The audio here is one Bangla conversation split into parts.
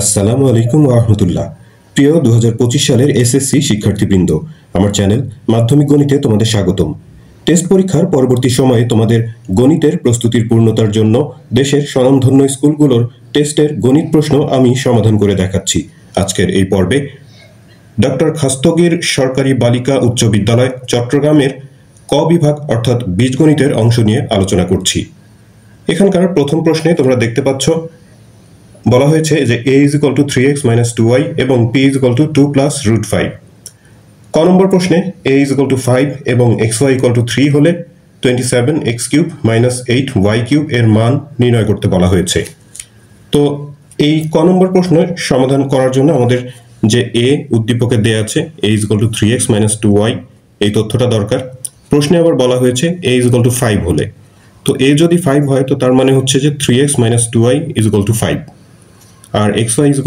আসসালামু আলাইকুম ওয়া রাহমাতুল্লাহ। প্রিয় 2025 সালের এসএসসি শিক্ষার্থীবৃন্দ, আমার চ্যানেল মাধ্যমিক গণিতে তোমাদের স্বাগতম। টেস্ট পরীক্ষার পরবর্তী সময়ে তোমাদের গণিতের প্রস্তুতির পূর্ণতার জন্য দেশের স্বনামধন্য স্কুলগুলোর টেস্টের গণিত প্রশ্ন আমি সমাধান করে দেখাচ্ছি। আজকের এই পর্বে ডক্টর খাস্তগীর সরকারি বালিকা উচ্চ বিদ্যালয় চট্টগ্রামের ক বিভাগ অর্থাৎ বীজগণিতের অংশ নিয়ে আলোচনা করছি। এখানকার প্রথম প্রশ্নে তোমরা দেখতে পাচ্ছ বলা হয়েছে যে a = 3x - 2y এবং p = 2 + √5। ক নম্বর প্রশ্নে a = 5 এবং xy = 3 হলে 27x³ - 8y³ এর মান নির্ণয় করতে বলা হয়েছে। তো এই ক নম্বর প্রশ্ন সমাধান করার জন্য আমাদের যে a উদ্দীপকে দেয়া আছে a = 3x - 2y এই তথ্যটা দরকার। প্রশ্নে আবার বলা হয়েছে a = 5 হলে, তো a যদি 5 হয় তো তার মানে হচ্ছে যে 3x - 2y = 5 আর xy =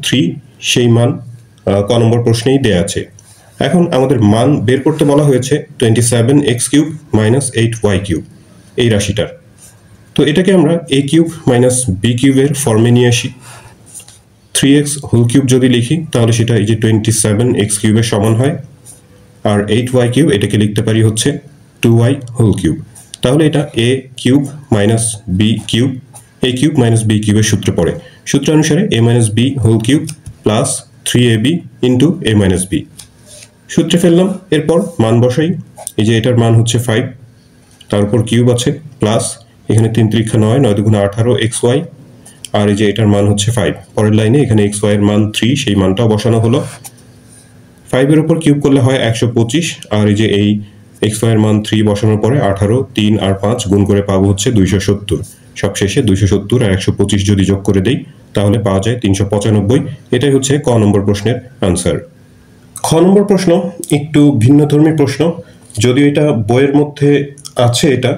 3 সেই মান ক নম্বর প্রশ্নেই দেয়া আছে। এখন আমাদের মান বের করতে বলা হয়েছে 27x³ - 8y³ এই রাশিটার। তো এটাকে আমরা a³ - b³ এর ফর্মে নিয়ে আসি। 3x³ যদি লিখি তাহলে সেটা এই যে 27x³ এর সমান হয়, আর 8y³ এটাকে লিখতে পারি হচ্ছে 2y³। তাহলে এটা a³ - b³ a³ - b³ এর সূত্রে পড়ে। সূত্র অনুসারে a - b³ plus 3ab into a - b। সূত্রে ফেললাম, এরপর মান বসাই। এই যে এটার মান হচ্ছে 5, তার উপর কিউব আছে প্লাস এখানে 3 × 9 9 × 18 xy, আর এই যে এটার মান হচ্ছে 5। পরের লাইনে এখানে xy এর মান 3, সেই মানটাও বসানো হলো। 5 এর উপর কিউব করলে হয় 125, আর এই যে এই xy এর মান 3 বসানোর পরে 18 3 আর 5 গুণ করে পাবো হচ্ছে 270। সবশেষে 270 আর 125 যদি যোগ করে দেই তাহলে পাওয়া যায় 395। এটাই হচ্ছে ক নম্বর প্রশ্নের আনসার। খ নম্বর প্রশ্ন একটু ভিন্নধর্মী প্রশ্ন, যদিও এটা বইয়ের মধ্যে আছে এটা,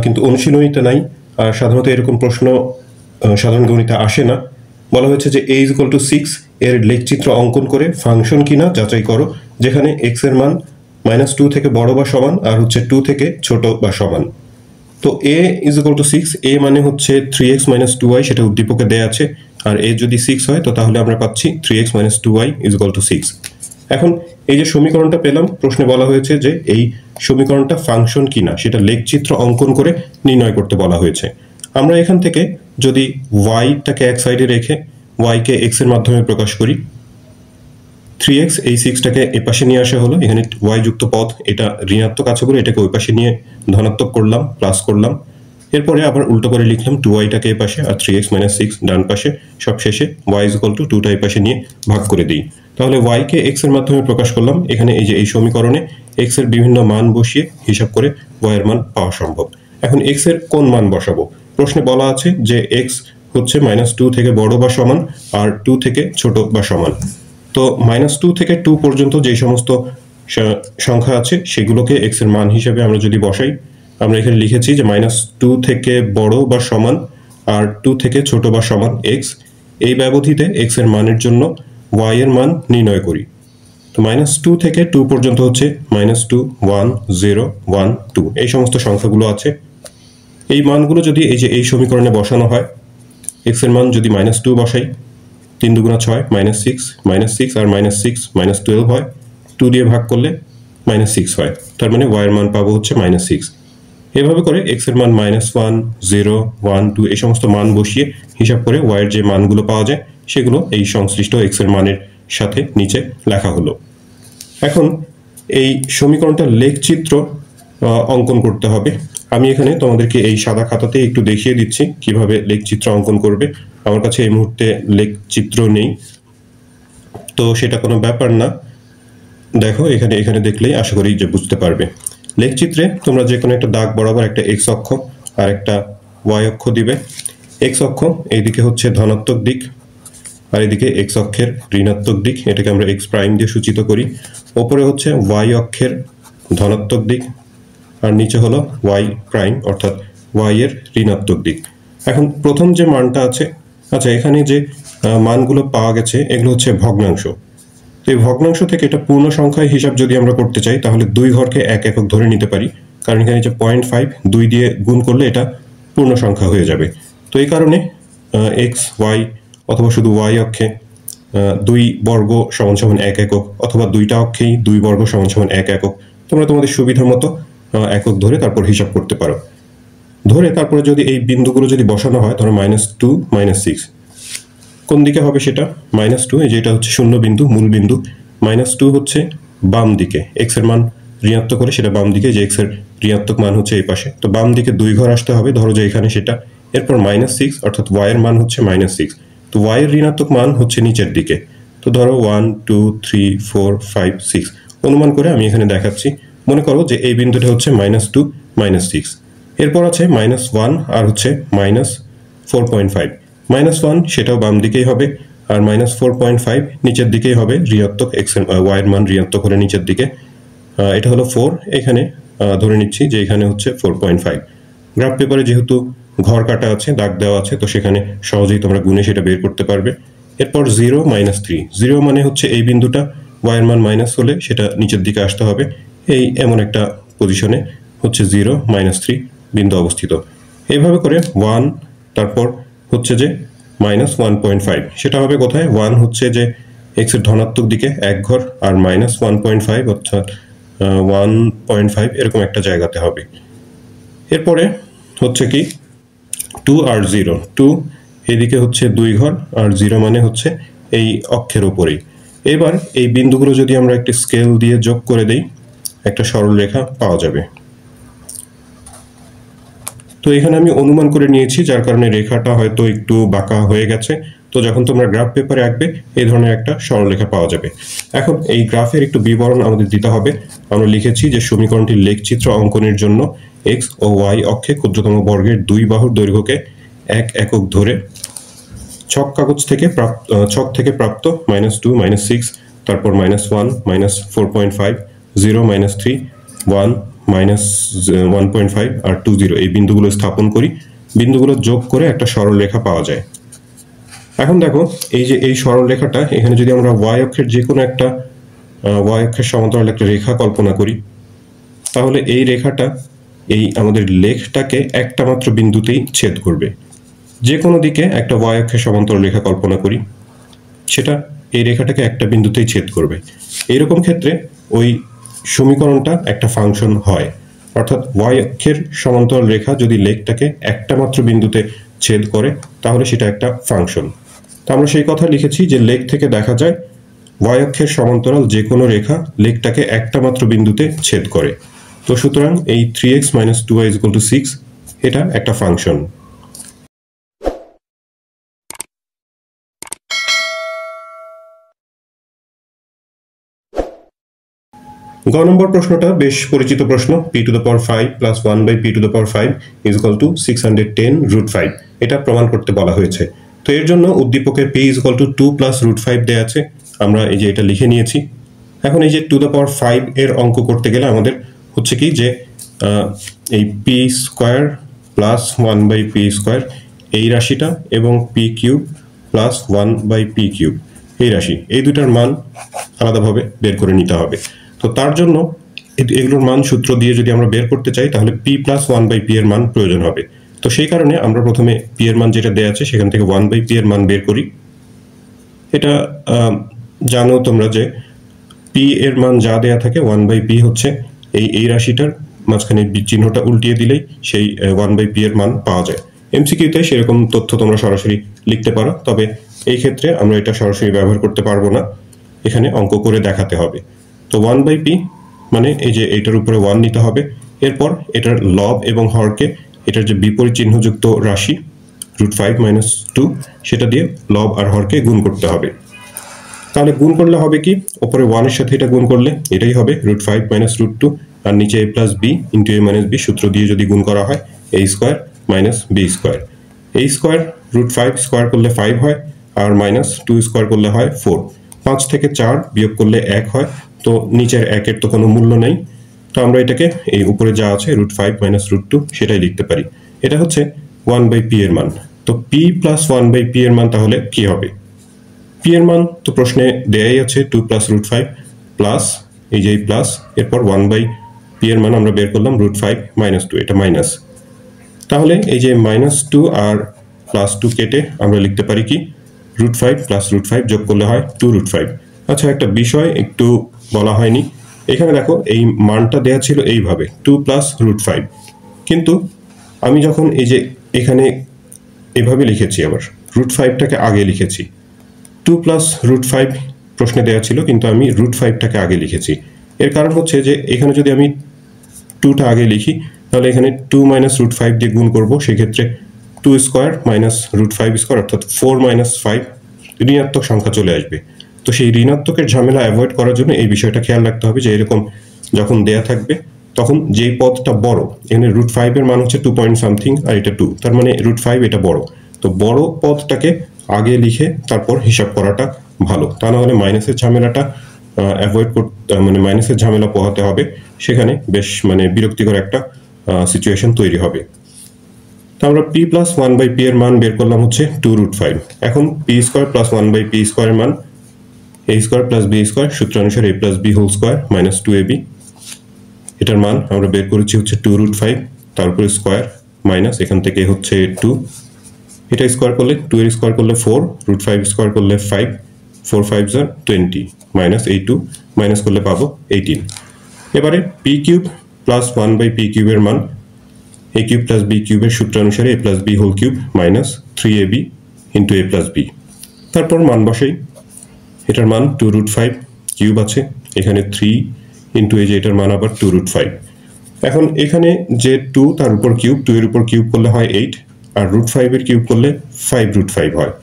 কিন্তু অনুশীলনীতে নাই। আর সাধারণত এরকম প্রশ্ন সাধারণ গণিতে আসে না। বলা হয়েছে যে a = 6 এর লেখচিত্র অঙ্কন করে ফাংশন কিনা যাচাই করো, যেখানে x এর মান -2 থেকে বড় বা সমান আর হচ্ছে 2 থেকে ছোট বা সমান। তো a = 6, a মানে হচ্ছে 3x - 2y, সেটা উদ্দীপকে দেয়া আছে। আর a যদি 6 হয় তো তাহলে আমরা পাচ্ছি 3x - 2y = 6। এখন এই যে সমীকরণটা পেলাম, প্রশ্নে বলা হয়েছে যে এই সমীকরণটা ফাংশন কিনা সেটা লেখচিত্র অঙ্কন করে নির্ণয় করতে বলা হয়েছে। আমরা এখান থেকে যদি y-টাকে এক সাইডে রেখে y-কে x এর মাধ্যমে প্রকাশ করি, 3x এই 6টাকে এ পাশে নিয়ে আসা হলো। এখানে y যুক্ত পদ, এটা ঋণাত্মক আছে বলে এটাকে ওই পাশে নিয়ে ধনাত্মক করলাম, প্লাস করলাম। এরপরে আবার উল্টো করে লিখলাম 2y-টাকে এ পাশে আর 3x - 6 ডান পাশে। সবশেষে y = 2টা এই পাশে নিয়ে ভাগ করে দিই। তাহলে y-কে x এর মাধ্যমে প্রকাশ করলাম। এখানে এই যে এই সমীকরণে x এর বিভিন্ন মান বসিয়ে হিসাব করে y এর মান পাওয়া সম্ভব। এখন x এর কোন মান বসাবো? প্রশ্নে বলা আছে যে x হচ্ছে -2 থেকে বড় বা সমান আর 2 থেকে ছোট বা সমান। তো -2 থেকে 2 পর্যন্ত যে সমস্ত সংখ্যা আছে সেগুলোকে x এর মান হিসেবে আমরা যদি বসাই, আমরা এখানে লিখেছি যে -2 থেকে বড় বা সমান আর 2 থেকে ছোট বা সমান x, এই ব্যবধিতে x এর মানের জন্য y এর মান নির্ণয় করি। তো -2 থেকে 2 পর্যন্ত হচ্ছে -2 1 0 1 2 এই সমস্ত সংখ্যাগুলো আছে। এই মানগুলো যদি এই যে এই সমীকরণে বসানো হয়, x এর মান যদি -2 বসাই, 3 × 6 -6 আর -6 -12 হয়, 2 দিয়ে ভাগ করলে -6 হয়। তার মানে y এর মান পাবো হচ্ছে -6। এভাবে করে x এর মান -1 0 1 2 এই সমস্ত মান বসিয়ে হিসাব করে y এর যে মানগুলো পাওয়া যায় সেগুলো এই সংশ্লিষ্ট x এর মানের সাথে নিচে লেখা হলো। এখন এই সমীকরণটার লেখচিত্র অঙ্কন করতে হবে। আমি এখানে তোমাদেরকে এই সাদা খাতাতে একটু দেখিয়ে দিচ্ছি কিভাবে লেখচিত্র অঙ্কন করবে। আমার কাছে এই মুহূর্তে লেখচিত্র নেই, তো সেটা কোনো ব্যাপার না। দেখো এখানে দেখলেই আশা করি যে বুঝতে পারবে। লেখচিত্রে তোমরা যে কোনো একটা দাগ বরাবর একটা x অক্ষ আর একটা y অক্ষ দিবে। x অক্ষ এইদিকে হচ্ছে ধনাত্মক দিক আর এদিকে x অক্ষের ঋণাত্মক দিক, এটাকে আমরা x প্রাইম দিয়ে সূচিত করি। ওপরে হচ্ছে y অক্ষের ধনাত্মক দিক আর নিচে হলো y প্রাইম অর্থাৎ y এর ঋণাত্মক দিক। এখন প্রথম যে মানটা আছে, আচ্ছা এখানে যে মানগুলো পাওয়া গেছে এগুলো হচ্ছে ভগ্নাংশ। তো এই ভগ্নাংশ থেকে এটা পূর্ণ সংখ্যায় হিসাব যদি আমরা করতে চাই তাহলে 2 ঘরকে 1 একক ধরে নিতে পারি, কারণ এখানে যে 0.5 2 দিয়ে গুণ করলে এটা পূর্ণ সংখ্যা হয়ে যাবে। তো এই কারণে x y অথবা শুধু ওয়াই অক্ষে 2 বর্গ সমান সমান 1 একক, অথবা দুইটা অক্ষেই 2 বর্গ সমান সমান 1 একক। তোমরা তোমাদের সুবিধা মতো একক ধরে তারপর হিসাব করতে পারো। ধরে তারপরে যদি এই বিন্দুগুলো যদি বসানো হয়, ধরো -2 -6, কোন দিকে হবে সেটা? -2, এই যে এটা হচ্ছে শূন্য বিন্দু, মূল বিন্দু। -2 হচ্ছে বাম দিকে, x এর মান ঋণাত্মক করে সেটা বাম দিকে, যে x এর ঋণাত্মক মান হচ্ছে এই পাশে, তো বাম দিকে 2 ঘর আসতে হবে, ধরো যে এখানে সেটা। এরপর -6 অর্থাৎ y এর মান হচ্ছে -6, তো y এর ঋণাত্মক মান হচ্ছে নিচের দিকে। তো ধরো 1 2 3 4 5 6 অনুমান করে আমি এখানে দেখাচ্ছি। মনে করো যে এই বিন্দুটা হচ্ছে -2 -6। এরপর আছে -1 আর হচ্ছে -4.5। -1 সেটাও বাম দিকেই হবে, আর -4.5 নিচের দিকেই হবে, ঋণাত্মক x এর y এর মান ঋণাত্মক হলে নিচের দিকে। এটা হলো 4, এখানে ধরে নিচ্ছি যে এখানে হচ্ছে 4.5। গ্রাফ পেপারে যেহেতু ঘর কাটা আছে, দাগ দেওয়া আছে, তো সেখানে সহজেই তোমরা গুণে সেটা বের করতে পারবে। এরপর 0 -3, 0 মানে হচ্ছে এই বিন্দুটা, y এর মান মাইনাস হলে সেটা নিচের দিকে আসতে হবে, এই এমন একটা পজিশনে হচ্ছে 0 -3 বিন্দু অবস্থিত। এইভাবে করে 1, তারপর হচ্ছে যে -1.5, সেটা হবে কোথায়? 1 হচ্ছে যে x এর ধনাত্মক দিকে 1 ঘর, আর -1.5 অর্থাৎ 1.5 এরকম একটা জায়গাতে হবে। এরপরে হচ্ছে কি 2 আর 0, 2 এদিকে হচ্ছে 2 ঘর, আর 0 মানে হচ্ছে এই অক্ষের উপরেই। এবার এই বিন্দুগুলো যদি আমরা একটি স্কেল দিয়ে যোগ করে দেই, একটা সরল রেখা পাওয়া যাবে। তো এখানে আমি অনুমান করে নিয়েছি, যার কারণে রেখাটা হয়তো একটু বাঁকা হয়ে গেছে। তো যখন তোমরা গ্রাফ পেপারে আঁকবে, এই ধরনের একটা সরলরেখা পাওয়া যাবে। এখন এই গ্রাফের একটু বিবরণ আমাদের দিতে হবে। আমরা লিখেছি যে সমীকরণটির লেখচিত্র অঙ্কনের জন্য x ও y অক্ষে ক্ষুদ্রতম বর্গের 2 বাহুর দৈর্ঘ্যকে 1 একক ধরে ছক কাগজ থেকে প্রাপ্ত -2 -6, তারপর -1 -4.5 0 -3 1 -1.5 আর 2 0 এই বিন্দুগুলো স্থাপন করি। বিন্দুগুলো যোগ করে একটা সরল রেখা পাওয়া যায়। এখন দেখো এই যে এই সরল রেখাটা, এখানে যদি আমরা y অক্ষের যে কোনো একটা y অক্ষের সমান্তরাল একটা রেখা কল্পনা করি, তাহলে এই রেখাটা এই আমাদের লেখটাকে একটা মাত্র বিন্দুতেই ছেদ করবে। যে কোনো দিকে একটা y অক্ষের সমান্তরাল রেখা কল্পনা করি, সেটা এই রেখাটাকে একটা বিন্দুতেই ছেদ করবে। এইরকম ক্ষেত্রে ওই সমীকরণটা একটা ফাংশন হয়, অর্থাৎ y অক্ষের সমান্তরাল রেখা যদি লেখটাকে একটা মাত্র বিন্দুতে ছেদ করে, তাহলে সেটা একটা ফাংশন। তো আমরা সেই কথা লিখেছি যে লেখ থেকে দেখা যায় y অক্ষের সমান্তরাল যে কোনো রেখা লেখটাকে একটা মাত্র বিন্দুতে ছেদ করে। তো সুতরাং এই 3x - 2y = 6 এটা একটা ফাংশন। গ নম্বর প্রশ্নটা বেশ পরিচিত প্রশ্ন। p⁵ + 1/p⁵ = 610√5 এটা প্রমাণ করতে বলা হয়েছে। তো এর জন্য উদ্দীপকের p = 2 + √5 দেয়া আছে। আমরা এই যে এটা লিখে নিয়েছি। এখন এই যে 2⁵ এর অঙ্ক করতে গেলে আমাদের হচ্ছে কি যে এই p² + 1/p² এই রাশিটা এবং p³ + 1/p³ এই রাশি, এই দুটার মান আলাদাভাবে বের করে নিতে হবে। তো তার জন্য এগুলোর মান সূত্র দিয়ে যদি আমরা বের করতে চাই, তাহলে p + 1/p এর মান প্রয়োজন হবে। তো সেই কারণে আমরা প্রথমে p এর মান যেটা দেয়া আছে সেখান থেকে 1/p এর মান বের করি। এটা জানো তোমরা যে p এর মান যা দেয়া থাকে 1/p হচ্ছে এই রাশিটার মাঝখানে চিহ্নটা উল্টিয়ে দিলেই সেই 1/p এর মান পাওয়া যায়। এমসিকিউতে সেরকম তথ্য তোমরা সরাসরি লিখতে পারো, তবে এই ক্ষেত্রে আমরা এটা সরাসরি ব্যবহার করতে পারবো না, এখানে অঙ্ক করে দেখাতে হবে। তো 1/p মানে এই যে এটার উপরে 1 নিতে হবে, এরপর এটার লব এবং হরকে এটার যে বিপরীত চিহ্নযুক্ত রাশি √5 - 2 সেটা দিয়ে লব আর হরকে গুণ করতে হবে। তাহলে গুণ করলে হবে কি, উপরে 1 এর সাথে এটা গুণ করলে এটাই হবে √5 - √2, আর নিচে a + b × a - b সূত্র দিয়ে যদি গুণ করা হয় a² - b²। a² √5 স্কয়ার করলে 5 হয়, আর -2 স্কয়ার করলে হয় 4। 5 থেকে 4 বিয়োগ করলে 1 হয়, তো নিচের 1 এর তো কোনো মূল্য নেই। তো আমরা এটাকে এই উপরে যা আছে √5 - √2 সেটাই লিখতে পারি। এটা হচ্ছে 1/p এর মান। তো p + 1/p এর মান তাহলে কি হবে? p এর মান তো প্রশ্নে দেয়াই আছে 2 + √5 প্লাস এই যে প্লাস, এরপর 1/p এর মান আমরা বের করলাম √5 - 2, এটা মাইনাস। তাহলে এই যে -2 আর +2 কেটে আমরা লিখতে পারি কি √5 প্লাস √5 যোগ করলে হয় 2√5। আচ্ছা, একটা বিষয় একটু বলা হয়নি, এখানে দেখো এই মানটা দেয়া ছিল এইভাবে 2 প্লাস √5, কিন্তু আমি যখন এই যে এখানে এভাবে লিখেছি, আবার √5টাকে আগে লিখেছি। 2 প্লাস √5 প্রশ্নে দেওয়া ছিল, কিন্তু আমি √5টাকে আগে লিখেছি। এর কারণ হচ্ছে যে এখানে যদি আমি 2টা আগে লিখি, তাহলে এখানে 2 মাইনাস √5 দিয়ে গুণ করবো, সেক্ষেত্রে 2 স্কোয়ার মাইনাস √5 স্কোয়ার অর্থাৎ 4 মাইনাস 5 ঋণাত্মক সংখ্যা চলে আসবে। তো সেই ঋণাত্মকের ঝামেলা অ্যাভয়েড করার জন্য এই বিষয়টা খেয়াল রাখতে হবে যে এরকম যখন দেয়া থাকবে তখন যেই পদটা বড়, এখানে √5 এর মান হচ্ছে 2 পয়েন্ট সামথিং আর এটা 2, তার মানে √5 এটা বড়, তো বড় পদটাকে আগে লিখে তারপর হিসাব করাটা ভালো। তা না হলে মাইনাসের ঝামেলাটা অ্যাভয়েড করতে, মানে মাইনাসের ঝামেলা পোহাতে হবে, সেখানে বেশ মানে বিরক্তিকর একটা সিচুয়েশন তৈরি হবে। তো আমরা p প্লাস 1/p এর মান বের করলাম হচ্ছে 2√5। এখন p স্কোয়ার প্লাস 1/p স্কোয়ারের মান a square plus b square, সূত্র অনুসারে a plus b whole square minus 2ab, এটার মান আমরা বের করেছি হচ্ছে 2√5, তারপর স্কোয়ার মাইনাস এখান থেকে হচ্ছে 2, এটা স্কোয়ার করলে 2 এর স্কোয়ার করলে 4, √5 স্কোয়ার করলে 5, 4 5 are 20 মাইনাস এই 2 মাইনাস করলে পাবো 18। এবারে p কিউব প্লাস 1/p কিউবের মান a কিউব প্লাস b কিউবের সূত্র অনুসারে a plus b whole cube minus 3ab into a plus b, তারপর মান বসাই। এটার মান 2√5 কিউব আছে, এখানে 3 ইন্টু এই যে এটার মান আবার 2√5। এখন এখানে যে 2 তার উপর কিউব, 2 এর উপর কিউব করলে হয় 8, আর √5 এর কিউব করলে 5√5 হয়।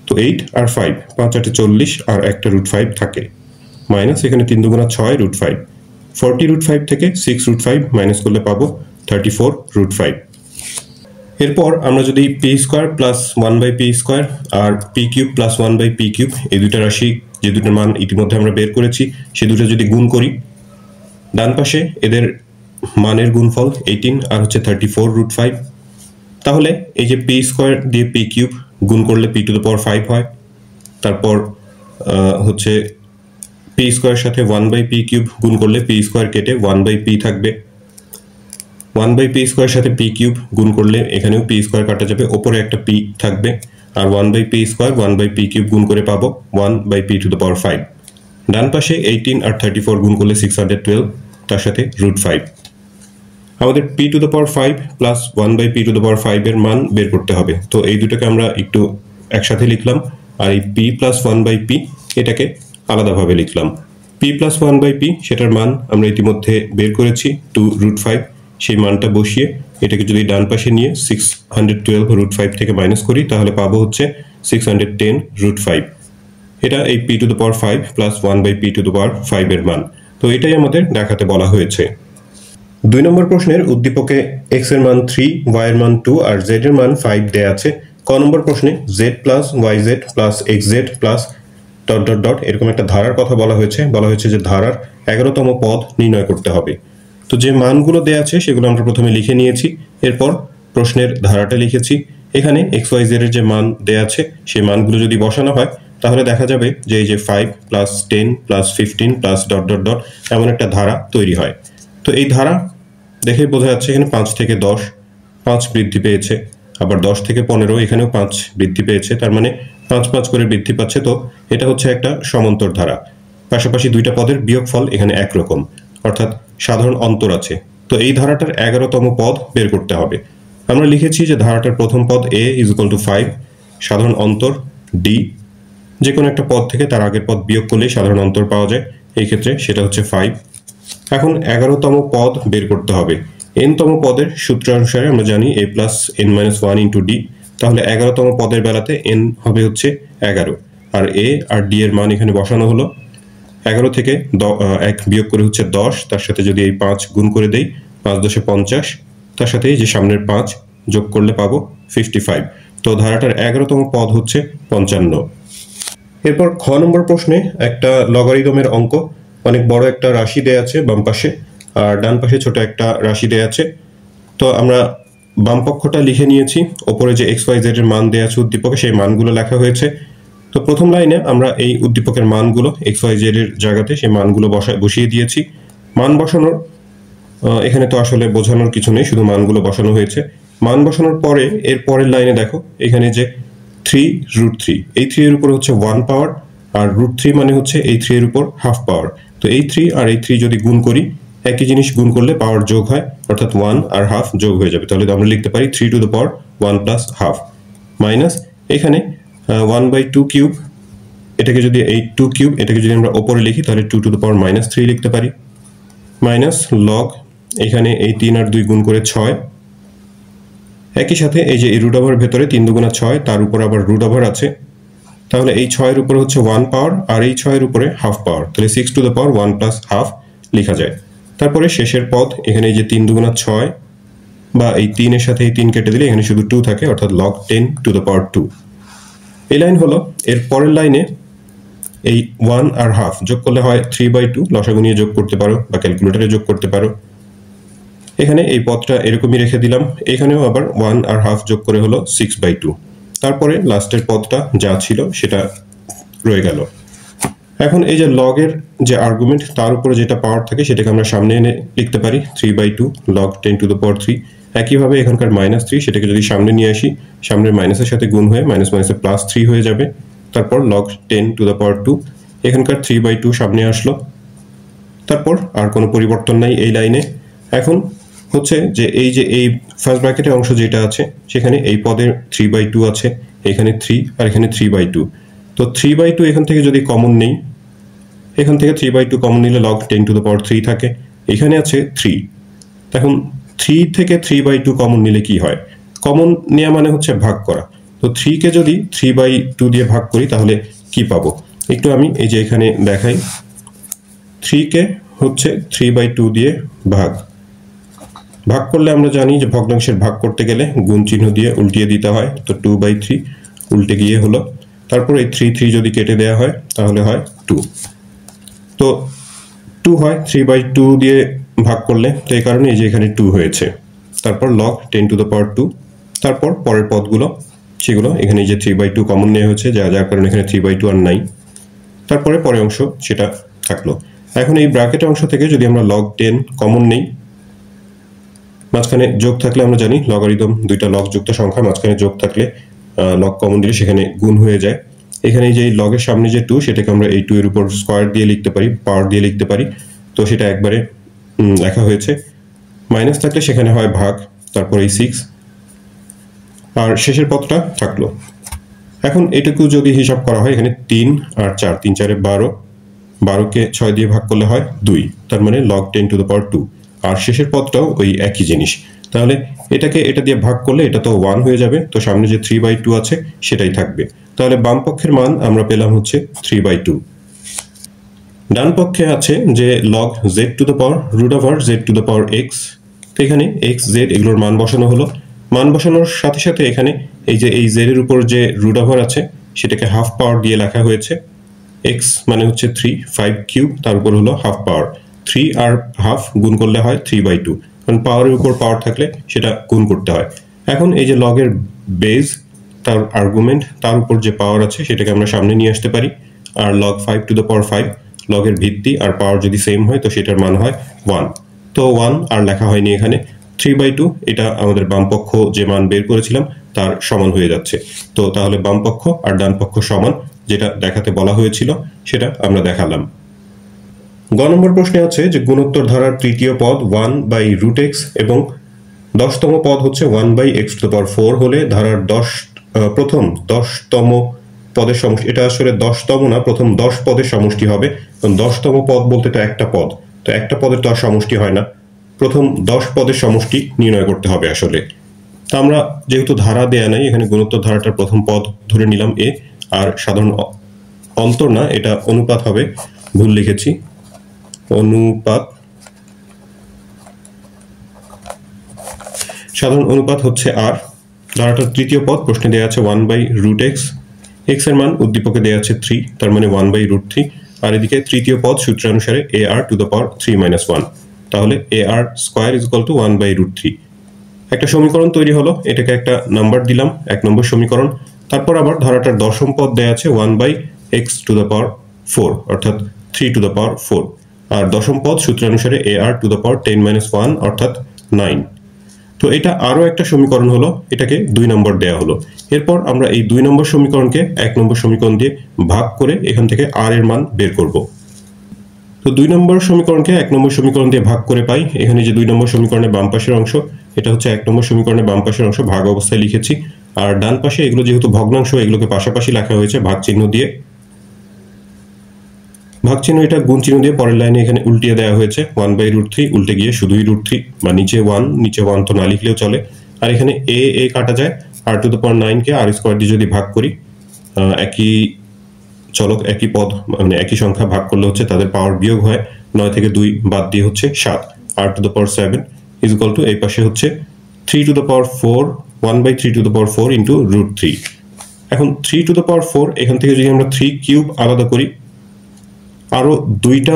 তো 8 আর 5 5 8 40 আর একটা √5 থাকে, মাইনাস এখানে 3 দুগুণা 6 √5, 40√5 থেকে 6√5 মাইনাস করলে পাবো 34√5। এরপর আমরা যদি p square plus 1/p square আর p cube plus 1/p cube এই দুইটা রাশি, যে দুটোর মান ইতিমধ্যে আমরা বের করেছি, সে দুটো যদি গুণ করি, ডান পাশে এদের মানের গুণফল 18 আর হচ্ছে 34√5, তাহলে এই যে p স্কোয়ার দিয়ে p কিউব গুণ করলে p টু দ্য পাওয়ার 5 হয়, তারপর হচ্ছে p স্কোয়ারের সাথে 1/p কিউব গুণ করলে p স্কোয়ার কেটে 1/p থাকবে, 1/p স্কোয়ারের সাথে p কিউব গুণ করলে এখানেও p স্কোয়ার কাটা যাবে, ওপরে একটা p থাকবে, আর 1/p স্কোয়ার 1/p কিউব গুণ করে পাবো 1/p টু দ্য পাওয়ার 5। ডান পাশে 18 আর 34 গুণ করলে 612, তার সাথে √5। আমাদের p to the power 5 plus 1/p to the power 5 এর মান বের করতে হবে। তো এই দুটোকে আমরা একটু একসাথে লিখলাম, আর এই p প্লাস 1/p এটাকে আলাদাভাবে লিখলাম। p প্লাস 1/p সেটার মান আমরা ইতিমধ্যে বের করেছি 2√5, সেই মানটা বসিয়ে এটাকে যদি ডান পাশে নিয়ে 612√5 থেকে মাইনাস করি, তাহলে পাবো হচ্ছে 610√5। এটা এই p to the power 5 plus 1/p to the power 5 এর মান। তো এটাই আমাদের দেখাতে বলা হয়েছে। 2 নম্বর প্রশ্নের উদ্দীপকে x এর মান 3, y এর মান 2 আর z এর মান 5 দেয়া আছে। ক নম্বর প্রশ্নে z plus yz plus xz plus dot dot dot এরকম একটা ধারার কথা বলা হয়েছে যে ধারার 11তম পদ নির্ণয় করতে হবে। তো যে মানগুলো দেয়া আছে সেগুলো আমরা প্রথমে লিখে নিয়েছি, এরপর প্রশ্নের ধারাটা লিখেছি। এখানে xyz এর যে মান দেয়া আছে সেই মানগুলো যদি বসানো হয়, তাহলে দেখা যাবে যে এই যে 5 plus 10 plus 15 plus dot dot dot এমন একটা ধারা তৈরি হয়। তো এই ধারা দেখে বোঝা যাচ্ছে এখানে 5 থেকে 10 5 বৃদ্ধি পেয়েছে, আবার 10 থেকে 15 এখানেও 5 বৃদ্ধি পেয়েছে, তার মানে 5 5 করে বৃদ্ধি পাচ্ছে। তো এটা হচ্ছে একটা সমান্তর ধারা, পাশাপাশি দুইটা পদের বিয়োগফল এখানে একরকম, অর্থাৎ সাধারণ অন্তর আছে। তো এই ধারাটার 11তম পদ বের করতে হবে। আমরা লিখেছি যে ধারাটার প্রথম পদ a = 5, সাধারণ অন্তর d, যে কোনো একটা পদ থেকে তার আগের পদ বিয়োগ করলেই সাধারণ অন্তর পাওয়া যায়, এই ক্ষেত্রে সেটা হচ্ছে 5। এখন 11তম পদ বের করতে হবে। n-তম পদের সূত্র অনুসারে আমরা জানি a plus n-1 into d, তাহলে 11তম পদের বেলাতে n হবে হচ্ছে 11, আর a আর d এর মান এখানে বসানো হলো। 11 থেকে 1 বিয়োগ করে হচ্ছে 10, তার সাথে যদি এই 5 গুণ করে দেই 5 10 50, তার সাথে এই যে সামনের 5 যোগ করলে পাবো 55। তো ধারাটার 11তম পদ হচ্ছে 55। এরপর খ নম্বর প্রশ্নে একটা লগারিদমের অঙ্ক, অনেক বড় একটা রাশি দেয়া আছে বাম পাশে, আর ডান পাশে ছোট একটা রাশি দেয়া আছে। তো আমরা বাম পক্ষটা লিখে নিয়েছি, ওপরে যে xyz এর মান দেয়া আছে উদ্দীপকে সেই মানগুলো লেখা হয়েছে। তো প্রথম লাইনে আমরা এই উদ্দীপকের মানগুলো xyz এর জায়গাতে সেই মানগুলো বসিয়ে দিয়েছি। মান বসানোর এখানে তো আসলে বোঝানোর কিছু নেই, শুধু মানগুলো বসানো হয়েছে। মান বসানোর পরে এর পরের লাইনে দেখো এখানে যে 3√3, এই 3 এর উপর হচ্ছে 1 পাওয়ার, আর √3 মানে হচ্ছে এই 3 এর উপর হাফ পাওয়ার। তো এই 3 আর এই 3 যদি গুণ করি, একই জিনিস গুণ করলে পাওয়ার যোগ হয়, অর্থাৎ 1 আর হাফ যোগ হয়ে যাবে। তাহলে আমরা লিখতে পারি 3 to the power 1 plus half, minus এখানে 1/2 কিউব, এটাকে যদি এই 2 কিউব এটাকে যদি আমরা উপরে লিখি তাহলে 2 টু দ্য পাওয়ার -3 লিখতে পারি, মাইনাস লগ এখানে এই 3 আর 2 গুণ করে 6, একই সাথে এই যে এই রুট ওভার ভেতরে 3 দুগুণা 6, তার উপর আবার রুট ওভার আছে, তাহলে এই 6 এর উপরে হচ্ছে 1 পাওয়ার আর এই 6 এর উপরে হাফ পাওয়ার, তাহলে 6 to the power 1 plus half লেখা যায়। তারপরে শেষের পদ এখানে এই যে 3 দুগুণা 6 বা এই 3 এর সাথে এই 3 কেটে দিলে এখানে শুধু 2 থাকে, অর্থাৎ log 10 টু দ্য পাওয়ার 2। এই লাইন হলো। এর পরের লাইনে এই 1 আর হাফ যোগ করলে হয় 3/2, লসাগু নিয়ে যোগ করতে পারো বা ক্যালকুলেটরে যোগ করতে পারো। এখানে এই পদটা এরকমই রেখে দিলাম, এখানেও আবার 1 আর হাফ যোগ করে হলো 6/2। তারপরে লাস্টের পদটা যা ছিল সেটা রয়ে গেল। এখন এই যে লগের যে আর্গুমেন্ট তার উপরে যেটা পাওয়ার থাকে সেটাকে আমরা সামনে এনে লিখতে পারি 3/2 log 10 টু দ্য পাওয়ার 3। একইভাবে এখানকার -3 সেটাকে যদি সামনে নিয়ে আসি, সামনের মাইনাসের সাথে গুণ হয়ে মাইনাস মাইনাসে +3 হয়ে যাবে। তারপর log 10 টু দ্য পাওয়ার 2, এখানকার 3/2 সামনে আসলো। তারপর আর কোনো পরিবর্তন নাই এই লাইনে। এখন হচ্ছে যে এই ফার্স্ট ব্র্যাকেটের অংশ যেটা আছে সেখানে এই পদের 3/2 আছে, এখানে 3 আর এখানে 3/2। তো 3/2 এখান থেকে যদি কমন নেই, এখান থেকে 3/2 কমন নিলে log 10 টু দ্য পাওয়ার 3 থাকে, এখানে আছে 3। এখন 3 থেকে 3/2 কমন নিলে কি হয়? কমন নেওয়া মানে হচ্ছে ভাগ করা। তো 3 কে যদি 3/2 দিয়ে ভাগ করি তাহলে কি পাবো? একটু আমি এই যে এখানে দেখাই, 3 কে হচ্ছে 3/2 দিয়ে ভাগ করলে আমরা জানি যে ভগ্নাংশের ভাগ করতে গেলে গুণ চিহ্ন দিয়ে উল্টিয়ে দিতে হয়। তো 2/3 উল্টে গিয়ে হলো, তারপর এই 3 যদি কেটে দেওয়া হয় তাহলে হয় 2। তো 2 হয় 3/2 দিয়ে ভাগ করলে, তো এই কারণে এই যে এখানে 2 হয়েছে। তারপর log 10 টু দ্য পাওয়ার 2, তারপর পরের পদগুলো সেগুলো এখানে এই যে 3/2 কমন নেওয়া হয়েছে, যার কারণে এখানে 3/2 আর নাই। তারপরে পরের অংশ সেটা থাকলো। এখন এই ব্র্যাকেটের অংশ থেকে যদি আমরা log 10 কমন নেই, মাঝখানে যোগ থাকলে আমরা জানি লগারিদম দুইটা লগ যুক্ত সংখ্যা, মাঝখানে যোগ থাকলে লগ কমন দিলে সেখানে গুণ হয়ে যায়। এখানে যে লগের সামনে যে 2 সেটাকে আমরা এই 2 এর উপর স্কয়ার দিয়ে লিখতে পারি, পাওয়ার দিয়ে লিখতে পারি। তো সেটা একবারে লেখা হয়েছে। মাইনাস থাকলে সেখানে হয় ভাগ, তারপর এই 6 আর শেষের পদটা থাকলো। এখন এটুকু যদি হিসাব করা হয়, এখানে 3 আর 4, 3 4 12, 12কে 6 দিয়ে ভাগ করলে হয় 2, তার মানে log 10 টু দ্য পাওয়ার 2। আর শেষের পদটাও ওই একই জিনিস, তাহলে এটাকে এটা দিয়ে ভাগ করলে এটা তো 1 হয়ে যাবে, তো সামনে যে 3/2 আছে সেটাই থাকবে। তাহলে বাম পক্ষের মান আমরা পেলাম হচ্ছে 3/2। ডান পক্ষে আছে যে log z to the power √z to the power x। তো এখানে x z এগুলোর মান বসানো হলো। মান বসানোর সাথে সাথে এখানে এই যে এই z এর উপর যে √, আছে সেটাকে হাফ পাওয়ার দিয়ে লেখা হয়েছে। x মানে হচ্ছে 3, 5 কিউব, তার উপর হলো হাফ পাওয়ার। 3 আর হাফ গুণ করলে হয় 3/2, কারণ পাওয়ারের উপর পাওয়ার থাকলে সেটা গুণ করতে হয়। এখন এই যে লগের বেজ, তার আর্গুমেন্ট, তার উপর যে পাওয়ার আছে সেটাকে আমরা সামনে নিয়ে আসতে পারি। আর log 5 টু দ্য পাওয়ার 5, লগের ভিত্তি আর পাওয়ার যদি সেম হয় তো সেটার মান হয় 1। তো 1 আর লেখা হয়নি এখানে, 3/2 এটা আমাদের বাম পক্ষ যে মান বের করেছিলাম তার সমান হয়ে যাচ্ছে। তো তাহলে বাম পক্ষ আর ডান পক্ষ সমান, যেটা দেখাতে বলা হয়েছিল সেটা আমরা দেখালাম। গ নম্বর প্রশ্নে আছে যে গুণোত্তর ধারার তৃতীয় পদ 1/√x এবং 10তম পদ হচ্ছে 1/x টু দ্য পাওয়ার 4 হলে ধারার প্রথম 10তম পদের সমষ্টি, এটা আসলে 10তম না, প্রথম 10 পদের সমষ্টি হবে। কারণ 10তম পদ বলতে তো একটা পদ, তো একটা পদের তো আর সমষ্টি হয় না, প্রথম 10 পদের সমষ্টি নির্ণয় করতে হবে আসলে। তা আমরা যেহেতু ধারা দেয়া নাই, এখানে গুণোত্তর ধারাটার প্রথম পদ ধরে নিলাম a, আর সাধারণ অন্তর না, এটা অনুপাত হবে, ভুল লিখেছি, অনুপাত, সাধারণ অনুপাত হচ্ছে r। ধারাটার তৃতীয় পদ প্রশ্নে দেওয়া আছে 1/√x, x এর মান উদ্দীপকে দেওয়া আছে 3, তার মানে 1/√3। আর এদিকে তৃতীয় পদ সূত্রানুসারে ar টু দ্য পাওয়ার 3 - 1, তাহলে ar square is equal two 1/√3। একটা সমীকরণ তৈরি হলো, এটাকে একটা নাম্বার দিলাম, 1 নম্বর সমীকরণ। তারপর আবার ধারাটার দশম পদ দেওয়া আছে 1/x টু দ্য পাওয়ার 4, অর্থাৎ 3 টু দ্য পাওয়ার 4। আর দশম পদ সূত্রানুসারে ar টু দ্য পাওয়ার 10 - 1, অর্থাৎ 9। তো এটা আরো একটা সমীকরণ হলো, এটাকে 2 নম্বর দেয়া হলো। এরপর আমরা এই 2 নম্বর সমীকরণকে 1 নম্বর সমীকরণ দিয়ে ভাগ করে এখান থেকে r এর মান বের করব। তো 2 নম্বর সমীকরণকে 1 নম্বর সমীকরণ দিয়ে ভাগ করে পাই। এখানে যে 2 নম্বর সমীকরণের বাম পাশের অংশ, এটা হচ্ছে 1 নম্বর সমীকরণের বাম পাশের অংশ, ভাগ অবস্থায় লিখেছি। আর ডান পাশে এগুলো যেহেতু ভগ্নাংশ, এগুলোকে পাশাপাশি লেখা হয়েছে ভাগ চিহ্ন দিয়ে। ভাগ চিহ্ন এটা গুণ চিহ্ন দিয়ে পরের লাইনে এখানে উল্টিয়ে দেওয়া হয়েছে, 1/√3 উল্টে গিয়ে শুধুই √3, বা নিচে 1 তো না লিখলেও চলে। আর এখানে a কাটা যায়, r⁹ কে r² দিয়ে যদি ভাগ করি, একই চলক একই পদ মানে একই সংখ্যা ভাগ করলে হচ্ছে তাদের পাওয়ার বিয়োগ হয়, 9 থেকে 2 বাদ দিয়ে হচ্ছে 7, r⁷ ইজ ইকুয়াল টু এই পাশে হচ্ছে 3⁴, 1/3⁴ ইন্টু √3। এখন 3⁴ এখান থেকে যদি আমরা 3³ আলাদা করি, আরো দুইটা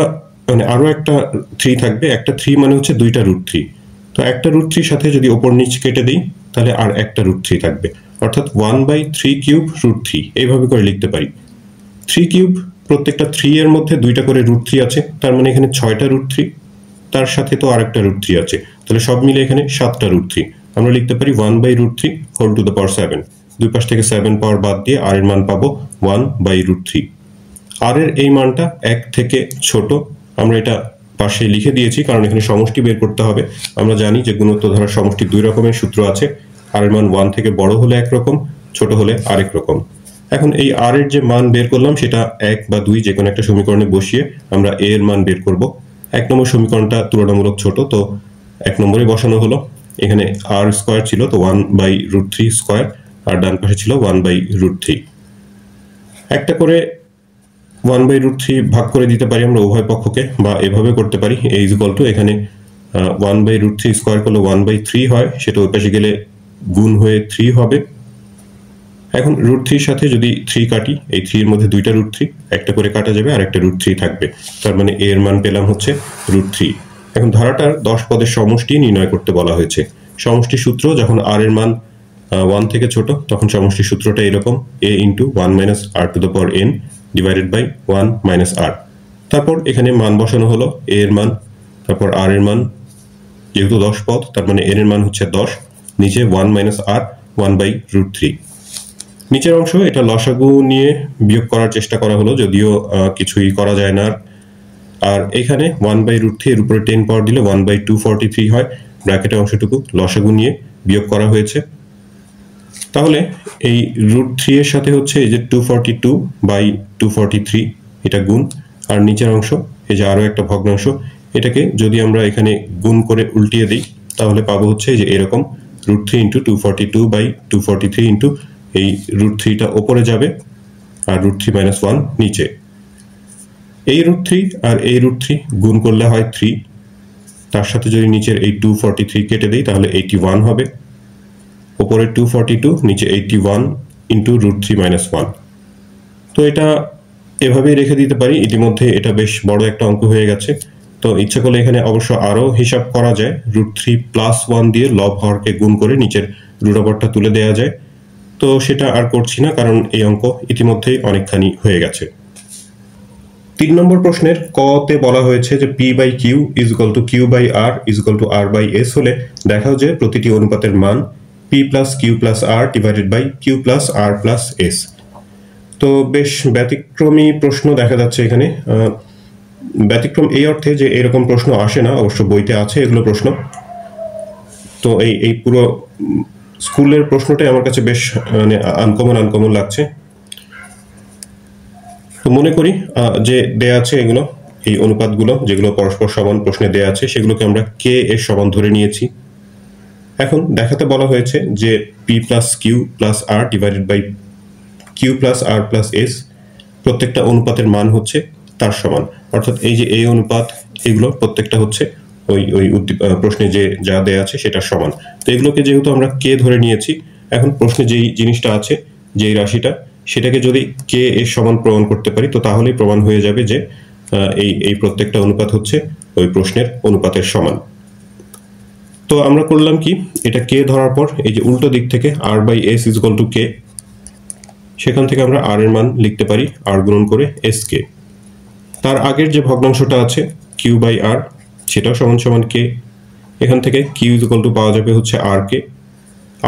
মানে আরো একটা 3 থাকবে, একটা 3 মানে হচ্ছে দুইটা √3। তো একটা √3 সাথে যদি ওপর নিচ কেটে দিই তাহলে আর একটা √3 থাকবে, অর্থাৎ 1/3³ √3 এইভাবে করে লিখতে পারি। 3³ প্রত্যেকটা 3 এর মধ্যে দুইটা করে √3 আছে, তার মানে এখানে 6টা √3, তার সাথে তো আরেকটা √3 আছে, তাহলে সব মিলে এখানে 7টা √3। আমরা লিখতে পারি 1/√3 দুই পাশ থেকে 7 পাওয়ার বাদ দিয়ে r এর মান পাবো 1/√3। r এর এই মানটা 1 থেকে ছোট, আমরা এটা পাশে লিখে দিয়েছি কারণ এখানে সমষ্টি বের করতে হবে। আমরা জানি যে গুণোত্তর ধারার সমষ্টি 2 রকমের সূত্র আছে, r এর মান 1 থেকে বড় হলে একরকম, ছোট হলে আরেক রকম। এখন এই r এর যে মান বের করলাম সেটা 1 বা 2 যে কোনো একটা সমীকরণে বসিয়ে আমরা a এর মান বের করব। 1 নম্বর সমীকরণটা তুলনামূলক ছোট, তো 1 নম্বরে বসানো হলো। এখানে r² ছিল, তো 1/√3², আর ডান পাশে ছিল 1/√3। একটা করে 1/√3 ভাগ করে দিতে পারি আমরা উভয় পক্ষকে, বা এভাবে করতে পারি, a ইজ ইকুয়াল টু এখানে 1/√3² করলে 1/3 হয়, সেটা ওই পাশে গেলে গুণ হয়ে 3 হবে। এখন √3 সাথে যদি 3 কাটি, এই 3 এর মধ্যে দুইটা √3, একটা করে কাটা যাবে আর একটা √3 থাকবে, তার মানে a এর মান পেলাম হচ্ছে √3। এখন ধারাটার 10 পদের সমষ্টি নির্ণয় করতে বলা হয়েছে। সমষ্টি সূত্র, যখন r এর মান 1 থেকে ছোট তখন সমষ্টি সূত্রটা এরকম, a × 1 - r⁴n divided by 1 - r। তারপর এখানে মান বসানো হলো, a এর মান, তারপর r এর মান, যেহেতু 10 পদ তার মানে n এর মান হচ্ছে 10, নিচে 1 - r 1/√3। নিচের অংশ এটা লসাগু নিয়ে বিয়োগ করার চেষ্টা করা হলো, যদিও কিছুই করা যায় না। আর এখানে 1/√3 এর উপরে 10 পাওয়ার দিলে 1/243 হয়, ব্র্যাকেটের অংশটুকু লসাগু নিয়ে বিয়োগ করা হয়েছে। তাহলে এই √3 এর সাথে হচ্ছে এই যে 242/243 এটা গুণ, আর নিচের অংশ এই যে আরো একটা ভগ্নাংশ, এটাকে যদি আমরা এখানে গুণ করে উল্টিয়ে দিই তাহলে পাবো হচ্ছে এই যে এরকম √3 × 242/243 এই √3টা ওপরে যাবে আর √3 - 1 নিচে। এই √3 আর এই √3 গুণ করলে হয় 3, তার সাথে যদি নিচের এই 243 কেটে দেই তাহলে 81 হবে, উপরে 242, নিচে 81 × √3 - 1। তো এটা এভাবেই রেখে দিতে পারি, ইতিমধ্যে এটা বেশ বড় একটা অঙ্ক হয়ে গেছে। তো ইচ্ছা করলে এখানে অবশ্য আরো হিসাব করা যায়, √3 + 1 দিয়ে লব হরকে গুণ করে নিচের রুট তুলে দেওয়া যায়, তো সেটা আর করছি না কারণ এই অঙ্ক ইতিমধ্যেই অনেকখানি হয়ে গেছে। 3 নম্বর প্রশ্নের ক তে বলা হয়েছে যে p/q = q/r = r/s হলে দেখাও যে প্রতিটি অনুপাতের মান p + q + r divided by q + r + s। তো বেশ ব্যতিক্রমী প্রশ্ন দেখা যাচ্ছে এখানে। ব্যতিক্রম এই অর্থে যে এরকম প্রশ্ন আসে না, অবশ্য বইতে আছে এগুলো প্রশ্ন। তো এই পুরো স্কুলের প্রশ্নটাই আমার কাছে বেশ মানে আনকমন লাগছে। তো মনে করি যে দেয়া আছে এগুলো, এই অনুপাতগুলো যেগুলো পরস্পর সমান প্রশ্নে দেয়া আছে সেগুলোকে আমরা k এর সমান ধরে নিয়েছি। এখন দেখাতে বলা হয়েছে যে p + q + r divided by q + r + s প্রত্যেকটা অনুপাতের মান হচ্ছে তার সমান, অর্থাৎ এই যে এই অনুপাত এগুলো প্রত্যেকটা হচ্ছে ওই প্রশ্নে যে যা দেয়া আছে সেটার সমান। তো এগুলোকে যেহেতু আমরা k ধরে নিয়েছি, এখন প্রশ্নে যেই জিনিসটা আছে, যেই রাশিটা, সেটাকে যদি k এর সমান প্রমাণ করতে পারি তো তাহলেই প্রমাণ হয়ে যাবে যে এই প্রত্যেকটা অনুপাত হচ্ছে ওই প্রশ্নের অনুপাতের সমান। তো আমরা করলাম কি, এটা k ধরার পর এই যে উল্টো দিক থেকে r/s = k, সেখান থেকে আমরা r এর মান লিখতে পারি r গুণন করে sk। তার আগের যে ভগ্নাংশটা আছে q/r সেটাও সমান k, এখান থেকে কিউ ইজ ইকুয়াল টু পাওয়া যাবে হচ্ছে আর কে।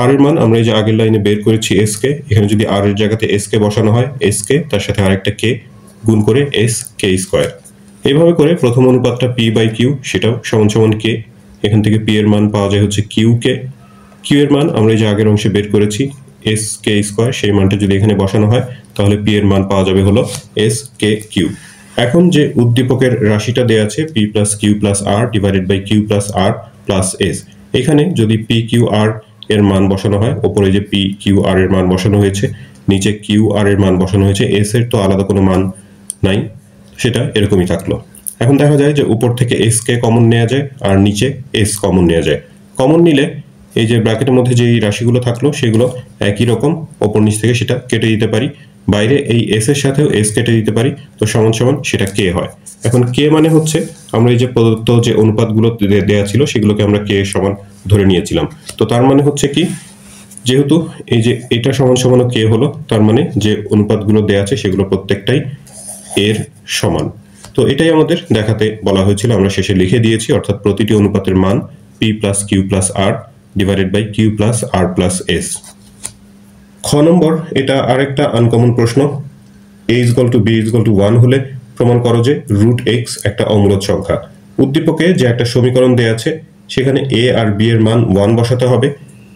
আর এর মান আমরা এই যে আগের লাইনে বের করেছি এস কে, এখানে যদি আর এর জায়গাতে এস কে বসানো হয়, এস কে তার সাথে আরেকটা কে গুণ করে এস কে স্কোয়ার। এইভাবে করে প্রথম অনুপাতটা পি বাই কিউ সেটাও সমান সমান কে। এখান থেকে পি এর মান পাওয়া যায় হচ্ছে কিউ কে। কিউ এর মান আমরা এই যে আগের অংশে বের করেছি এস কে স্কোয়ার, সেই মানটা যদি এখানে বসানো হয় তাহলে পি এর মান পাওয়া যাবে হলো এস কে কিউ। এখন যে উদ্দীপকের রাশিটা দেওয়া আছে P plus Q plus R divided by Q plus R plus S, এখানে যদি পি কিউ আর এর মান বসানো হয়, ওপরে যে পি কিউ আর এর মান বসানো হয়েছে, নিচে কিউ আর এর মান বসানো হয়েছে, এস এর তো আলাদা কোনো মান নাই, সেটা এরকমই থাকলো। এখন দেখা যায় যে উপর থেকে এস কে কমন নেওয়া যায় আর নিচে এস কমন নেওয়া যায়। কমন নিলে এই যে ব্র্যাকেটের মধ্যে যে রাশিগুলো থাকলো সেগুলো একই রকম, ওপর নিচ থেকে সেটা কেটে দিতে পারি, বাইরে এই এস এর সাথেও এস কেটে দিতে পারি, তো সমান সমান সেটা কে হয়। এখন কে মানে হচ্ছে আমরা এই যে প্রদত্ত যে অনুপাতগুলো দেওয়া ছিল সেগুলোকে আমরা কে সমান ধরে নিয়েছিলাম। তো তার মানে হচ্ছে কি, যেহেতু এই যে এটা সমান সমান কে হলো, তার মানে যে অনুপাতগুলো দেওয়া আছে সেগুলো প্রত্যেকটাই এর সমান। তো এটাই আমাদের দেখাতে বলা হয়েছিল, আমরা শেষে লিখে দিয়েছি, অর্থাৎ প্রতিটি অনুপাতের মান P plus Q plus R divided by Q plus R plus S. খ নম্বর, এটা আরেকটা আনকমন প্রশ্ন। a is equal to B is equal to 1 হলে প্রমাণ করো যে রুট এক্স একটা অমূলদ সংখ্যা। উদ্দীপকে যে একটা সমীকরণ দেওয়া আছে সেখানে a আর b এর মান 1 বসাতে হবে।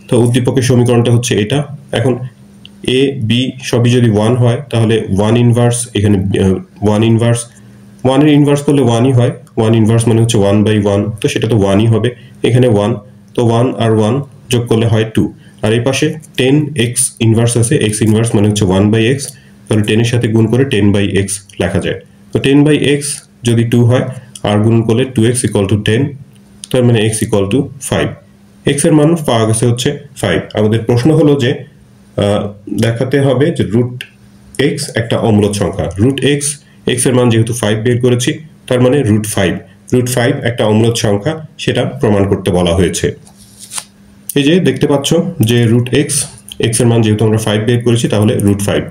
তো উদ্দীপকের সমীকরণটা হচ্ছে এটা। এখন a b সবই যদি 1 হয় তাহলে 1 ইনভার্স, এখানে 1 ইনভার্স, 1 এর ইনভার্স করলে 1ই হয়, 1 ইনভার্স মানে হচ্ছে 1/1, তো সেটা তো 1ই হবে। এখানে 1, তো 1 আর 1 যোগ করলে হয় 2, আর এই পাশে 10x ইনভার্স আছে, x ইনভার্স মানে হচ্ছে 1/x, তাহলে 10 এর সাথে গুণ করে 10/x লেখা যায়। তো 10/x যদি 2 হয় আর গুণ করলে 2x ইকুয়াল টু 10, তার মানে x ইকুয়াল টু 5। x এর মান পাওয়া গেছে হচ্ছে 5। আমাদের প্রশ্ন হলো যে দেখাতে হবে যে রুট x একটা অমূলদ সংখ্যা। রুট x, x এর মান যেহেতু 5 বের করেছি, তার মানে রুট 5 একটা অমূলদ সংখ্যা, সেটা প্রমাণ করতে বলা হয়েছে। এই যে দেখতে পাচ্ছ যে রুট x এর মান যেহেতু আমরা 5 বের করেছি তাহলে রুট 5।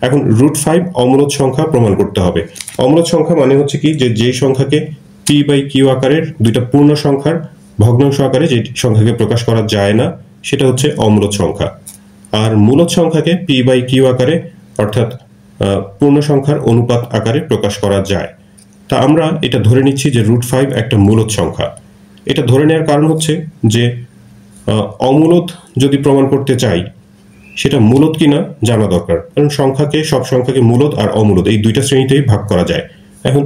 এখন রুট 5 অমূলদ সংখ্যা প্রমাণ করতে হবে। অমূলদ সংখ্যা মানে হচ্ছে কি, যে সংখ্যাকে পি বাই কিউ আকারের দুইটা পূর্ণ সংখ্যার ভগ্নাংশ আকারে যে সংখ্যাকে প্রকাশ করা যায় না সেটা হচ্ছে অমূলদ সংখ্যা। আর মূলদ সংখ্যাকে পি বাই কিউ আকারে অর্থাৎ পূর্ণ সংখ্যার অনুপাত আকারে প্রকাশ করা যায়। তা আমরা এটা ধরে নিচ্ছি যে রুট 5 একটা মূলদ সংখ্যা। এটা ধরে নেওয়ার কারণ হচ্ছে যে অমূলদ যদি প্রমাণ করতে চাই সেটা মূলদ কিনা জানা দরকার, কারণ সব সংখ্যাকে মূলদ আর অমূলদ এই দুইটা শ্রেণীতেই ভাগ করা যায়। এখন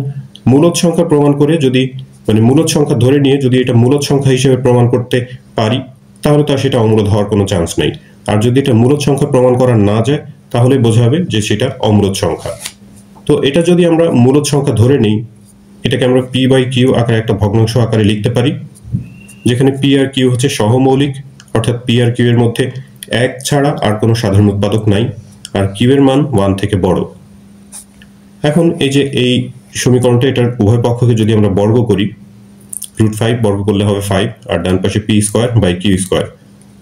মূলদ সংখ্যা প্রমাণ করে যদি মানে মূলদ সংখ্যা ধরে নিয়ে যদি এটা মূলদ সংখ্যা হিসেবে প্রমাণ করতে পারি তাহলে তো সেটা অমূলদ হওয়ার কোনো চান্স নেই। আর যদি এটা মূলদ সংখ্যা প্রমাণ করা না যায় তাহলে বোঝাবে যে সেটা অমূলদ সংখ্যা। তো এটা যদি আমরা মূলদ সংখ্যা ধরে নিই, এটাকে আমরা পি বাই কিউ আকারে একটা ভগ্নাংশ আকারে লিখতে পারি, যেখানে পি আর কিউ হচ্ছে সহমৌলিক, অর্থাৎ পি আর কিউ এর মধ্যে 1 ছাড়া আর কোনো সাধারণ উৎপাদক নাই, আর কিউ এর মান 1 থেকে বড়। এখন এই যে এই সমীকরণটা, এটার উভয় পক্ষকে যদি আমরা বর্গ করি, রুট 5 বর্গ করলে হবে 5, আর ডান পাশে P square by Q square.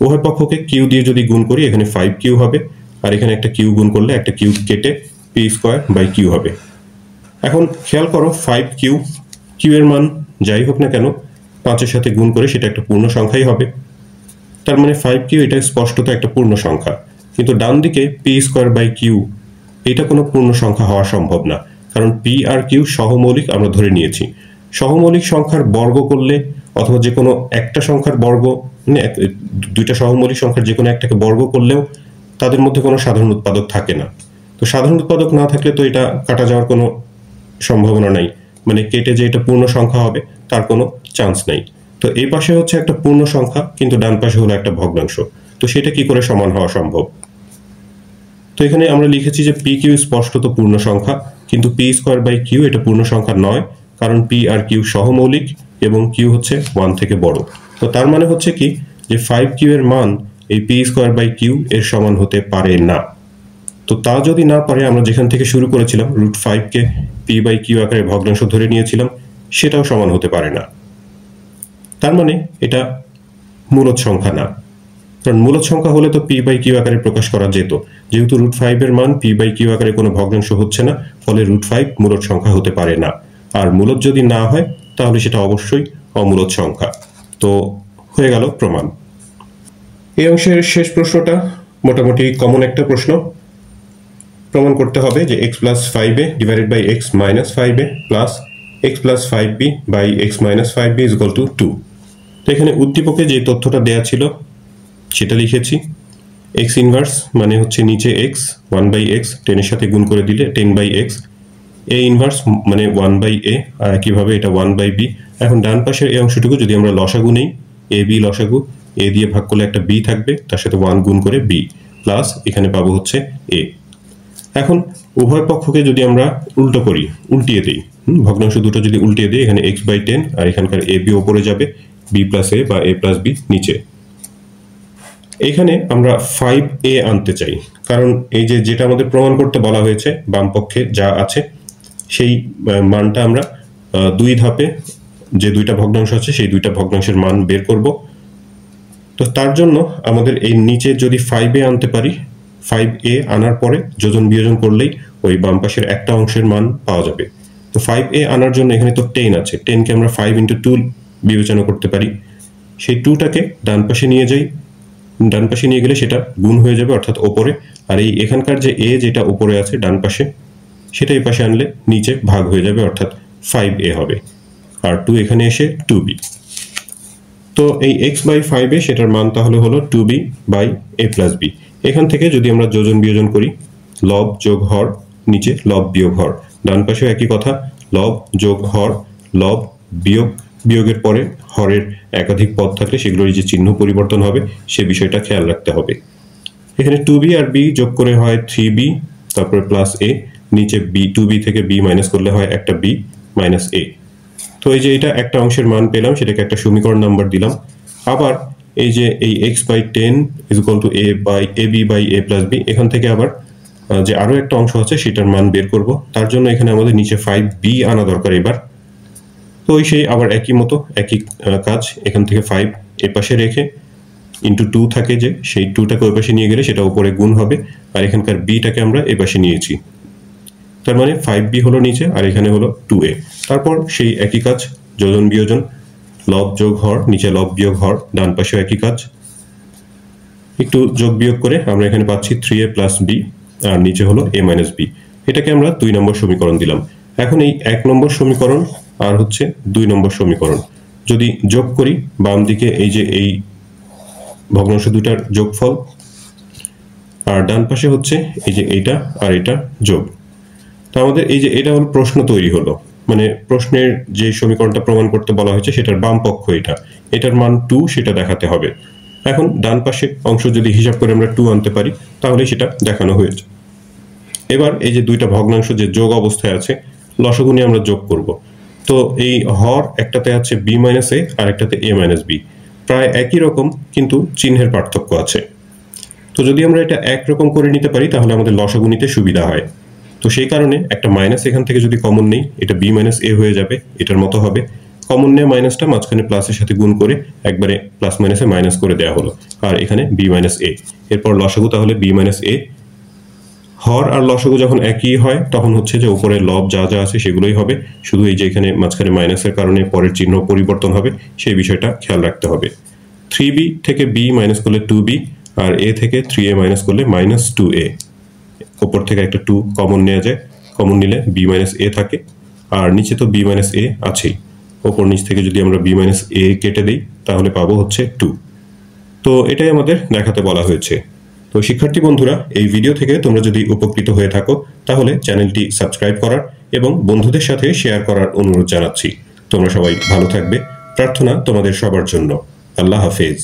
উভয় পক্ষকে কিউ দিয়ে যদি গুণ করি এখানে 5 কিউ হবে, আর এখানে একটা কিউ গুণ করলে একটা কিউ কেটে পি স্কোয়ার বাই কিউ হবে। এখন খেয়াল করো 5 কিউ এর মান যাই হোক না কেন 5 এর সাথে গুণ করে সেটা একটা পূর্ণ সংখ্যাই হবে। তার মানে 5 কিউ এটা স্পষ্টত একটা পূর্ণ সংখ্যা, কিন্তু ডান দিকে পি স্কোয়ার বাই কিউ এটা কোনো পূর্ণ সংখ্যা হওয়া সম্ভব না, কারণ পি আর কিউ সহমৌলিক আমরা ধরে নিয়েছি। সহমৌলিক সংখ্যার বর্গ করলে অথবা যে কোনো একটা সংখ্যার বর্গ, মানে দুইটা সহমৌলিক সংখ্যার যে কোনো একটাকে বর্গ করলেও তাদের মধ্যে কোনো সাধারণ উৎপাদক থাকে না। তো সাধারণ উৎপাদক না থাকলে তো এটা কাটা যাওয়ার কোনো সম্ভাবনা নাই, মানে কেটে যে এটা পূর্ণ সংখ্যা হবে তার কোনো চান্স নাই। তো এই পাশে হচ্ছে একটা পূর্ণ সংখ্যা, কিন্তু ডান পাশে হলো একটা ভগ্নাংশ, তো সেটা কি করে সমান হওয়া সম্ভব? তো এখানে আমরা লিখেছি যে পি কিউ স্পষ্টত পূর্ণ সংখ্যা, কিন্তু পি স্কোয়ার বাই কিউ এটা পূর্ণ সংখ্যা নয়, কারণ পি আর কিউ সহমৌলিক এবং কিউ হচ্ছে 1 থেকে বড়। তো তার মানে হচ্ছে কি যে 5 কিউ এর মান এই পি স্কোয়ার বাই কিউ এর সমান হতে পারে না। তো তা যদি না পারে, আমরা যেখান থেকে শুরু করেছিলাম রুট 5 কে পি বাই কিউ আকারে ভগ্নাংশ ধরে নিয়েছিলাম, সেটাও সমান হতে পারে না। তার মানে এটা মূলদ সংখ্যা না, কারণ মূলদ সংখ্যা হলে তো পি বাই কিউ আকারে প্রকাশ করা যেত। যেহেতু রুট 5 এর মান পি বাই কিউ আকারে কোনো ভগ্নাংশ হচ্ছে না, ফলে রুট 5 মূলদ সংখ্যা হতে পারে না। আর মূলদ যদি না হয় তাহলে সেটা অবশ্যই অমূলদ সংখ্যা। তো হয়ে গেল প্রমাণ। এই অংশের শেষ প্রশ্নটা মোটামুটি কমন একটা প্রশ্ন। প্রমাণ করতে হবে যে x plus 5a divided by x minus 5a plus x plus 5b by x minus 5b is equal to 2। তো এখানে উদ্দীপকে যে তথ্যটা দেয়া ছিল সেটা লিখেছি। x ইনভার্স মানে হচ্ছে নিচে x 1 বাই x 10 এর সাথে গুণ করে দিলে 10 বাই x, a ইনভার্স মানে 1 বাই a, আর একইভাবে এটা 1 বাই b। এখন ডান পাশের এই অংশটুকু যদি আমরা লসাগু নেই, a b লসাগু, a দিয়ে ভাগ করলে একটা b থাকবে, তার সাথে 1 গুণ করে b প্লাস এখানে পাবো হচ্ছে a। এখন উভয় পক্ষকে যদি আমরা উল্টো করি, উল্টিয়ে দিই, ভগ্নাংশ দুটো যদি উল্টিয়ে দিই, এখানে x বাই 10 আর এখানকার a b উপরে যাবে, b প্লাস a বা a প্লাস b নিচে। এখানে আমরা 5a আনতে চাই, কারণ এই যে যেটা আমাদের প্রমাণ করতে বলা হয়েছে বাম পক্ষে যা আছে সেই মানটা আমরা দুই ধাপে যে দুইটা ভগ্নাংশ আছে সেই দুইটা ভগ্নাংশের মান বের করব। তো তার জন্য আমাদের এই নিচে যদি 5a আনতে পারি, 5a আনার পরে যোজন বিয়োজন করলেই ওই বাম পাশের একটা অংশের মান পাওয়া যাবে। তো 5a আনার জন্য এখানে তো 10 আছে, 10কে আমরা 5 ইন্টু 2 বিবেচনা করতে পারি। সেই 2টাকে ডান পাশে নিয়ে যাই, ডান পাশে নিয়ে গেলে সেটা গুণ হয়ে যাবে অর্থাৎ ওপরে, আর এই এখানকার যে a যেটা উপরে আছে ডান পাশে সেটা এই পাশে আনলে নিচে ভাগ হয়ে যাবে অর্থাৎ 5a হবে, আর 2 এখানে এসে 2b। তো এই x বাই 5a সেটার মান তাহলে হলো 2b by a plus b। এখান থেকে যদি আমরা যোজন বিয়োজন করি, লব যোগ হর, নিচে লব বিয়োগ হর, ডান পাশেও একই কথা, লব যোগ হর, লব বিয়োগ, বিয়োগের পরে হরের একাধিক পদ থাকলে সেগুলোর যে চিহ্ন পরিবর্তন হবে সে বিষয়টা খেয়াল রাখতে হবে। এখানে 2b আর b যোগ করে হয় 3b, তারপরে প্লাস a, নিচে b 2b থেকে b মাইনাস করলে হয় একটা b মাইনাস a। তো এই যে এটা একটা অংশের মান পেলাম, সেটাকে একটা সমীকরণ নাম্বার দিলাম। আবার এই যে এই x by 10 is equal to a by ab by a plus b, এখান থেকে আবার যে আরো একটা অংশ আছে সেটার মান বের করব। তার জন্য এখানে আমাদের নিচে 5b আনা দরকার এবার। তো ওই সেই আবার একই মতো একই কাজ, এখান থেকে 5 এ পাশে রেখে ইন্টু 2 থাকে যে সেই 2টাকে ওই পাশে নিয়ে গেলে সেটা উপরে গুণ হবে, আর এখানকার bটাকে আমরা এই পাশে নিয়েছি, তার মানে 5b হলো নিচে আর এখানে হলো 2a। তারপর সেই একই কাজ, যোজন বিয়োজন, লব যোগ হর, নিচে লব বিয়োগ হর, ডান পাশেও একই কাজ, একটু যোগ বিয়োগ করে আমরা এখানে পাচ্ছি 3a প্লাস b আর নিচে হলো a মাইনাস b। এটাকে আমরা 2 নম্বর সমীকরণ দিলাম। এখন এই 1 নম্বর সমীকরণ আর হচ্ছে 2 নম্বর সমীকরণ যদি যোগ করি, বাম দিকে এই যে এই ভগ্নাংশ দুটার যোগফল, আর ডান পাশে হচ্ছে এই যে এইটা আর এটা যোগ। তো আমাদের এই যে এটা হলো প্রশ্ন তৈরি হলো, মানে প্রশ্নের যে সমীকরণটা প্রমাণ করতে বলা হয়েছে সেটার বাম পক্ষ এটা, এটার মান 2 সেটা দেখাতে হবে। এখন ডান পাশে অংশ যদি হিসাব করে আমরা 2 আনতে পারি তাহলে সেটা দেখানো হয়েছে। এবার এই যে দুইটা ভগ্নাংশ যে যোগ অবস্থায় আছে, লসাগু নিয়ে আমরা যোগ করব। তো এই হর একটাতে আছে b মাইনাস a আর একটাতে a মাইনাস b, প্রায় একই রকম কিন্তু চিহ্নের পার্থক্য আছে। তো যদি আমরা এটা একরকম করে নিতে পারি তাহলে আমাদের লসাগু নিতে সুবিধা হয়। তো সেই কারণে একটা মাইনাস এখান থেকে যদি কমন নেই, এটা b মাইনাস a হয়ে যাবে, এটার মতো হবে। কমন নিয়ে মাইনাসটা মাঝখানে প্লাসের সাথে গুণ করে একবারে প্লাস মাইনাসে মাইনাস করে দেওয়া হলো, আর এখানে b মাইনাস a। এরপর লসাগু তাহলে b মাইনাস a। হর আর লসাগু যখন একই হয় তখন হচ্ছে যে উপরে লব যা যা আছে সেগুলোই হবে, শুধু এই যে এখানে মাঝখানে মাইনাসের কারণে পরের চিহ্ন পরিবর্তন হবে সেই বিষয়টা খেয়াল রাখতে হবে। 3b থেকে b মাইনাস করলে 2b, আর a থেকে 3a মাইনাস করলে মাইনাস 2a। উপর থেকে একটা 2 কমন নেওয়া যায়, কমন নিলে b মাইনাস a থাকে, আর নিচে তো b মাইনাস a আছেই। ওপর নিচ থেকে যদি আমরা b মাইনাস a কেটে দিই তাহলে পাবো হচ্ছে 2। তো এটাই আমাদের দেখাতে বলা হয়েছে। তো শিক্ষার্থী বন্ধুরা, এই ভিডিও থেকে তোমরা যদি উপকৃত হয়ে থাকো তাহলে চ্যানেলটি সাবস্ক্রাইব করার এবং বন্ধুদের সাথে শেয়ার করার অনুরোধ জানাচ্ছি। তোমরা সবাই ভালো থাকবে, প্রার্থনা তোমাদের সবার জন্য। আল্লাহ হাফেজ।